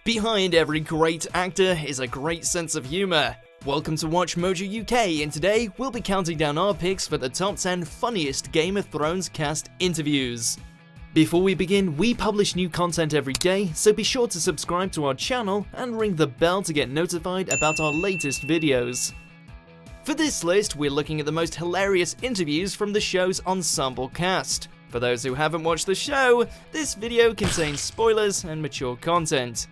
Behind every great actor is a great sense of humor. Welcome to WatchMojo UK, and today we'll be counting down our picks for the top 10 funniest Game of Thrones cast interviews. Before we begin, we publish new content every day, so be sure to subscribe to our channel and ring the bell to get notified about our latest videos. For this list, we're looking at the most hilarious interviews from the show's ensemble cast. For those who haven't watched the show, this video contains spoilers and mature content.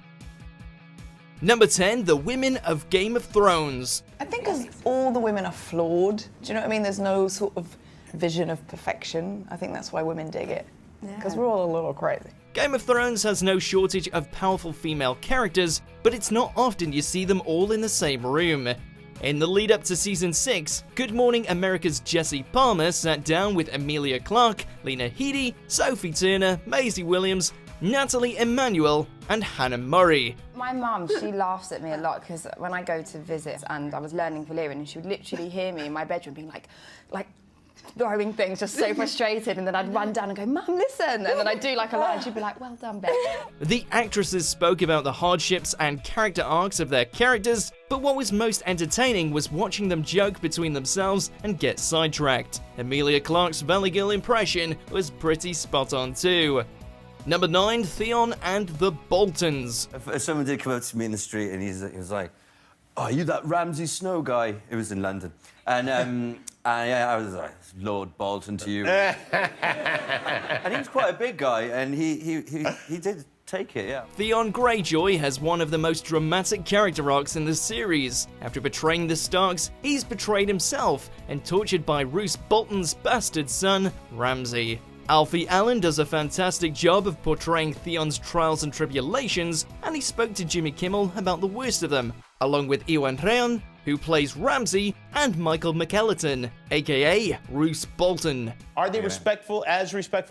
Number 10, the women of Game of Thrones. I think because all the women are flawed. Do you know what I mean? There's no sort of vision of perfection. I think that's why women dig it. Because we're all a little crazy. Game of Thrones has no shortage of powerful female characters, but it's not often you see them all in the same room. In the lead up to Season 6, Good Morning America's Jesse Palmer sat down with Emilia Clarke, Lena Headey, Sophie Turner, Maisie Williams, Natalie Emmanuel, and Hannah Murray. My mum, she laughs at me a lot because when I go to visit and I was learning Valyrian, and she would literally hear me in my bedroom being like throwing things, just so frustrated, and then I'd run down and go, "Mum, listen," and then I'd do like a line, and she'd be like, "Well done, Beck." The actresses spoke about the hardships and character arcs of their characters, but what was most entertaining was watching them joke between themselves and get sidetracked. Emilia Clarke's Valley Girl impression was pretty spot on too. Number 9, Theon and the Boltons. If someone did come up to me in the street and he was like, "Oh, are you that Ramsay Snow guy?" It was in London. And yeah, I was like, "Lord Bolton to you." And he was quite a big guy, and he did take it, yeah. Theon Greyjoy has one of the most dramatic character arcs in the series. After betraying the Starks, he's betrayed himself and tortured by Roose Bolton's bastard son, Ramsay. Alfie Allen does a fantastic job of portraying Theon's trials and tribulations, and he spoke to Jimmy Kimmel about the worst of them, along with Iwan Rheon, who plays Ramsay, and Michael McKellarton, aka Roose Bolton. Are they respectful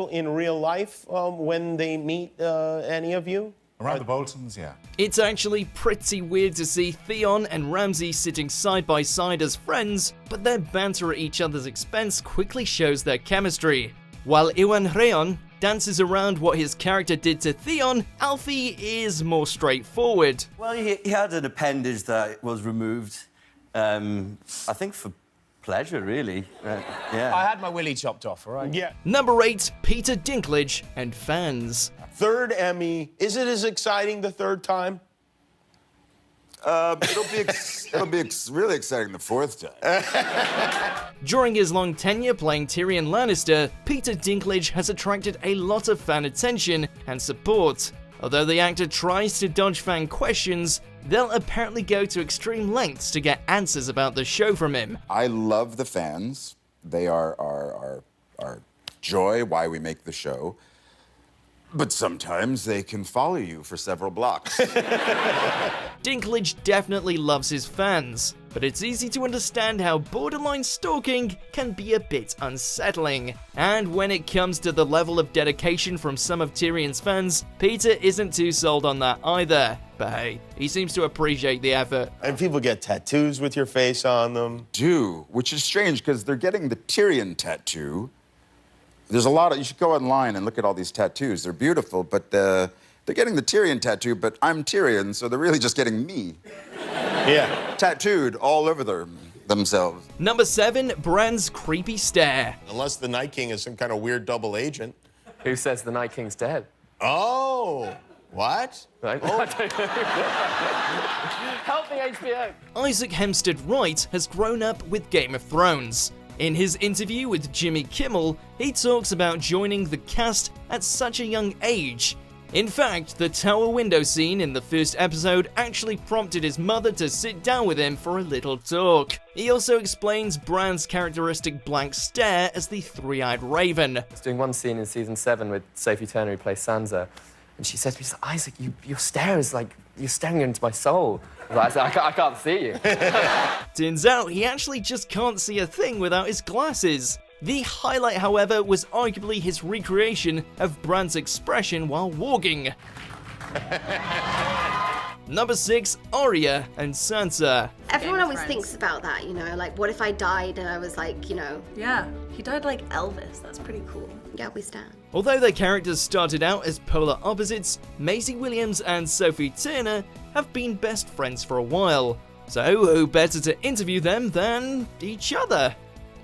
in real life when they meet any of you? Around the Boltons, yeah. It's actually pretty weird to see Theon and Ramsay sitting side by side as friends, but their banter at each other's expense quickly shows their chemistry. While Iwan Rheon dances around what his character did to Theon, Alfie is more straightforward. Well, he had an appendage that was removed, I think for pleasure, really. Yeah. I had my willy chopped off, all right? Yeah. Number 8, Peter Dinklage and fans. Third Emmy. Is it as exciting the third time? It'll be really exciting the fourth time. During his long tenure playing Tyrion Lannister, Peter Dinklage has attracted a lot of fan attention and support. Although the actor tries to dodge fan questions, they'll apparently go to extreme lengths to get answers about the show from him. I love the fans. They are our joy, why we make the show. But sometimes they can follow you for several blocks. Dinklage definitely loves his fans, but it's easy to understand how borderline stalking can be a bit unsettling. And when it comes to the level of dedication from some of Tyrion's fans, Peter isn't too sold on that either. But hey, he seems to appreciate the effort. And people get tattoos with your face on them. Which is strange, because they're getting the Tyrion tattoo. There's a lot of, you should go online and look at all these tattoos. They're beautiful, but they're getting the Tyrion tattoo, but I'm Tyrion, so they're really just getting me. Yeah. Tattooed all over themselves. Number 7, Bran's creepy stare. Unless the Night King is some kind of weird double agent. Who says the Night King's dead? Oh, what? I don't know. Help me, HBO. Isaac Hempstead Wright has grown up with Game of Thrones. In his interview with Jimmy Kimmel, he talks about joining the cast at such a young age. In fact, the tower window scene in the first episode actually prompted his mother to sit down with him for a little talk. He also explains Bran's characteristic blank stare as the three-eyed raven. I was doing one scene in season 7 with Sophie Turner, who plays Sansa, and she says to me, "Isaac, your stare is like you're staring into my soul." I said, I can't see you. Turns out he actually just can't see a thing without his glasses. The highlight, however, was arguably his recreation of Bran's expression while walking. Number 6, Aria and Sansa. Everyone always thinks about that, you know, like, what if I died and I was like, you know... Yeah, he died like Elvis. That's pretty cool. Yeah, we stand. Although their characters started out as polar opposites, Maisie Williams and Sophie Turner have been best friends for a while. So who better to interview them than each other?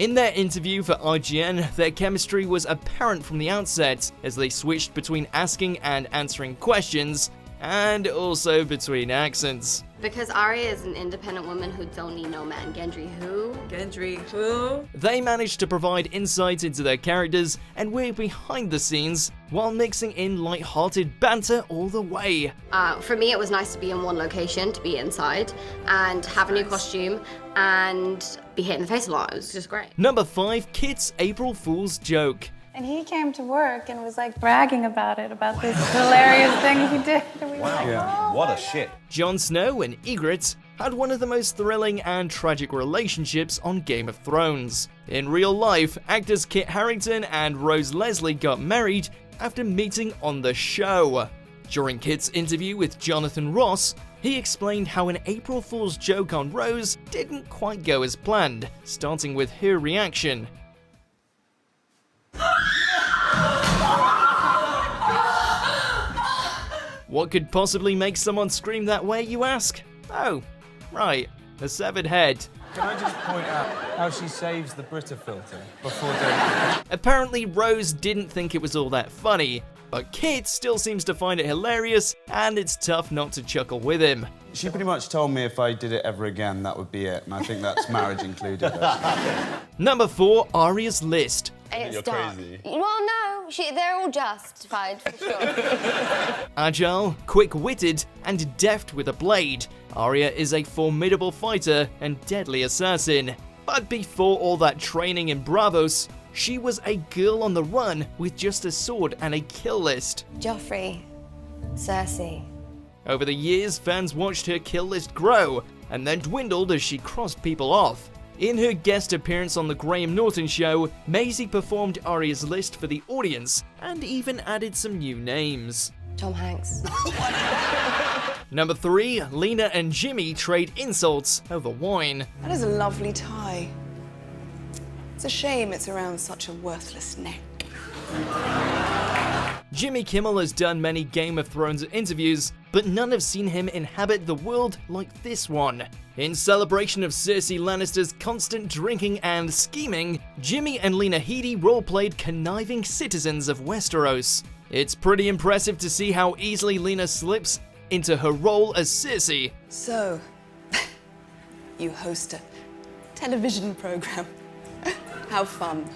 In their interview for IGN, their chemistry was apparent from the outset, as they switched between asking and answering questions, and also between accents. Because Arya is an independent woman who don't need no man. Gendry who? Gendry who? They managed to provide insight into their characters and were behind the scenes, while mixing in light-hearted banter all the way. For me, it was nice to be in one location, to be inside, and have a new costume, and be hit in the face a lot. It was just great. Number 5, Kit's April Fool's joke. And he came to work and was like bragging about it, about this hilarious thing he did. And we were like, Yeah, what a shit. Jon Snow and Ygritte had one of the most thrilling and tragic relationships on Game of Thrones. In real life, actors Kit Harington and Rose Leslie got married after meeting on the show. During Kit's interview with Jonathan Ross, he explained how an April Fool's joke on Rose didn't quite go as planned, starting with her reaction. What could possibly make someone scream that way, you ask? Oh, right, a severed head. Can I just point out how she saves the Brita filter before doing it? Apparently, Rose didn't think it was all that funny, but Kit still seems to find it hilarious, and it's tough not to chuckle with him. She pretty much told me if I did it ever again, that would be it, and I think that's marriage included. Number 4, Arya's list. It's dark. Well, no, they're all justified, for sure. Agile, quick-witted, and deft with a blade, Arya is a formidable fighter and deadly assassin. But before all that training in Bravos, she was a girl on the run with just a sword and a kill list. Joffrey, Cersei. Over the years, fans watched her kill list grow, and then dwindled as she crossed people off. In her guest appearance on the Graham Norton show, Maisie performed Arya's list for the audience, and even added some new names. Tom Hanks. Number 3, Lena and Jimmy trade insults over wine. That is a lovely tie. It's a shame it's around such a worthless neck. Jimmy Kimmel has done many Game of Thrones interviews, but none have seen him inhabit the world like this one. In celebration of Cersei Lannister's constant drinking and scheming, Jimmy and Lena Headey role-played conniving citizens of Westeros. It's pretty impressive to see how easily Lena slips into her role as Cersei. So, you host a television program. How fun.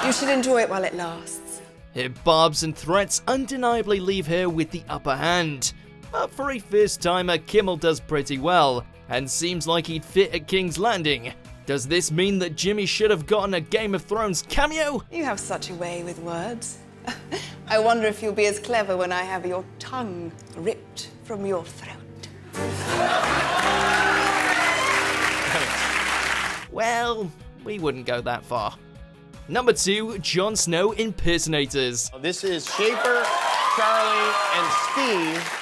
You should enjoy it while it lasts. Her barbs and threats undeniably leave her with the upper hand. But for a first-timer, Kimmel does pretty well, and seems like he'd fit at King's Landing. Does this mean that Jimmy should have gotten a Game of Thrones cameo? You have such a way with words. I wonder if you'll be as clever when I have your tongue ripped from your throat. Well, we wouldn't go that far. Number 2, Jon Snow impersonators. This is Schaefer, Charlie, and Steve.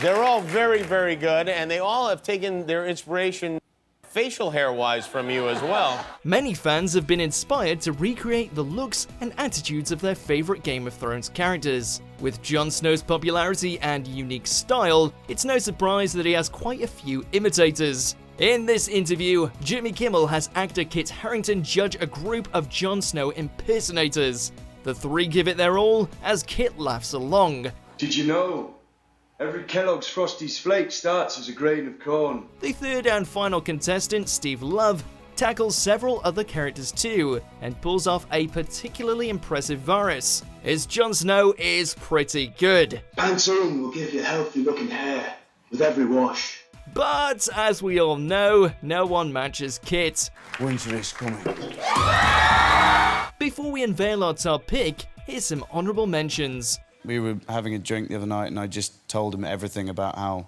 They're all very, very good, and they all have taken their inspiration facial hair-wise from you as well. Many fans have been inspired to recreate the looks and attitudes of their favorite Game of Thrones characters. With Jon Snow's popularity and unique style, it's no surprise that he has quite a few imitators. In this interview, Jimmy Kimmel has actor Kit Harington judge a group of Jon Snow impersonators. The three give it their all as Kit laughs along. Did you know? Every Kellogg's Frosties Flake starts as a grain of corn. The third and final contestant, Steve Love, tackles several other characters too, and pulls off a particularly impressive Varys, as Jon Snow is pretty good. Pantaloon will give you healthy looking hair with every wash. But, as we all know, no one matches Kit. Winter is coming. Before we unveil our top pick, here's some honourable mentions. We were having a drink the other night and I just told him everything about how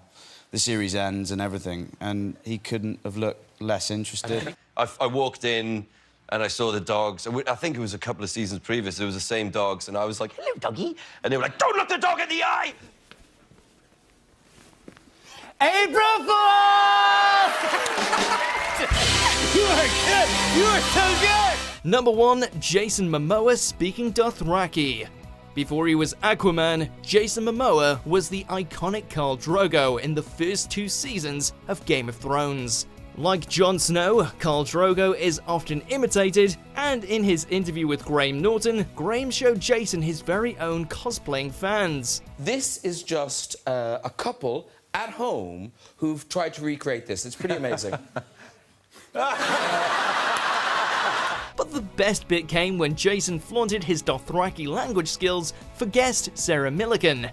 the series ends and everything, and he couldn't have looked less interested. I walked in and I saw the dogs. I think it was a couple of seasons previous. It was the same dogs, and I was like, "Hello, doggy," and they were like, "Don't look the dog in the eye." April Fools! You are good! You are so good! Number 1, Jason Momoa speaking Dothraki. Before he was Aquaman, Jason Momoa was the iconic Khal Drogo in the first 2 seasons of Game of Thrones. Like Jon Snow, Khal Drogo is often imitated, and in his interview with Graham Norton, Graham showed Jason his very own cosplaying fans. This is just a couple at home who've tried to recreate this. It's pretty amazing. But the best bit came when Jason flaunted his Dothraki language skills for guest Sarah Millican.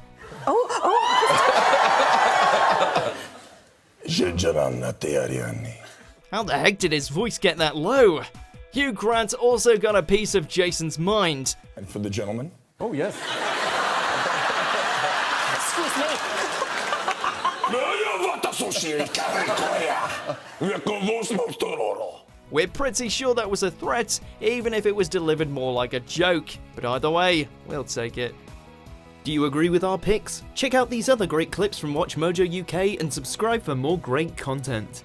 How the heck did his voice get that low? Hugh Grant also got a piece of Jason's mind. And for the gentleman? Oh, yes. We're pretty sure that was a threat, even if it was delivered more like a joke. But either way, we'll take it. Do you agree with our picks? Check out these other great clips from WatchMojo UK and subscribe for more great content.